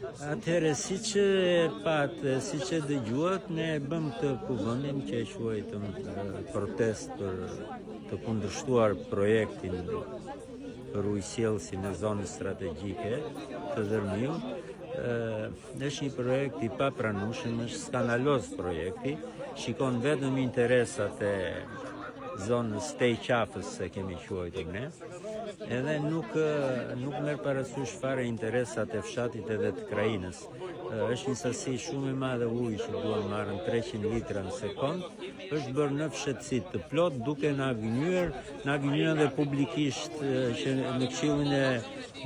Atëherë, siç e patë, siç e dëgjuat, ne bëm këtë kuvendin që quajtëm protest për të kundërshtuar projektin për ujësjellsin e zonës strategjike të Dërmiut. Është një projekt i papranueshëm, është skandaloz projekti, shikon vetëm interesat e zonës te i qafës se kemi quajtur ne, edhe nuk merr parasysh fare interesat e fshatit edhe të krajinës. Është një sasi shumë e madhe ujë që duan marrën 300 litra në sekond, është bërë në fshetësi të plot, duke na gënyer edhe publikisht që në Këshillin e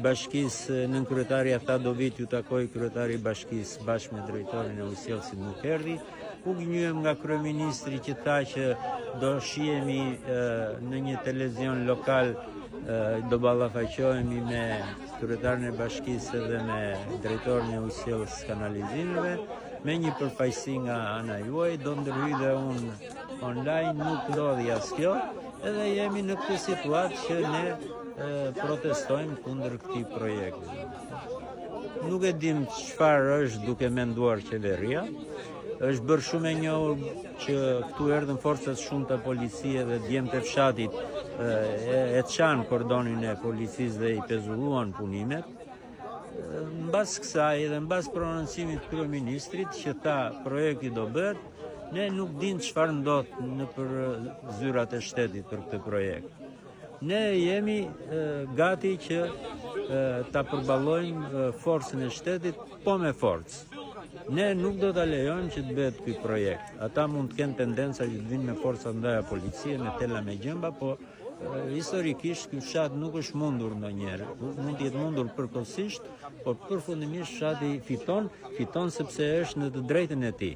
Bashkisë nën kryetaria tha do vit ju takoj kryetari i Bashkisë bashkë me drejtorin e ujësjellsit nuk erdhi. U gënyem nga kryeministri që tha që do shihemi në një televizion lokal, do ballafaqohemi me kryetarin e Bashkisë edhe me drejtorin e ujësjelljes kanalizimeve, me një përfaqësi nga ana juaj, do ndërhyj dhe unë online, nuk ndodhi asgjë, edhe jemi në këtë situatë që ne protestojmë kundër këtij projekti. Nuk e dim çfarë është duke menduar qeveria. Është bërë shumë e njohur që këtu erdhën forcat shumëta policie dhe djemtë e fshatit e çan kordonin e policisë dhe i pezulluan punimet. Mbas kësaj dhe mbas prononcimit të kryeministrit që tha projekti do bëhet, ne nuk dim çfarë ndodh nëpër zyrat e shtetit për këtë projekt. Ne jemi gati që ta përballojmë forcën e shtetit po me forcë. Ne nuk do ta lejojmë që të bëhet ky projekt. Ata mund të kenë tendenca që të vinë me forca ndaja policie, me tela me gjemba, po historikisht ky fshat nuk është mundur ndonjëherë. Mund të jetë mundur përkohësisht, por përfundimisht fshati fiton sepse është në të drejtën e tij.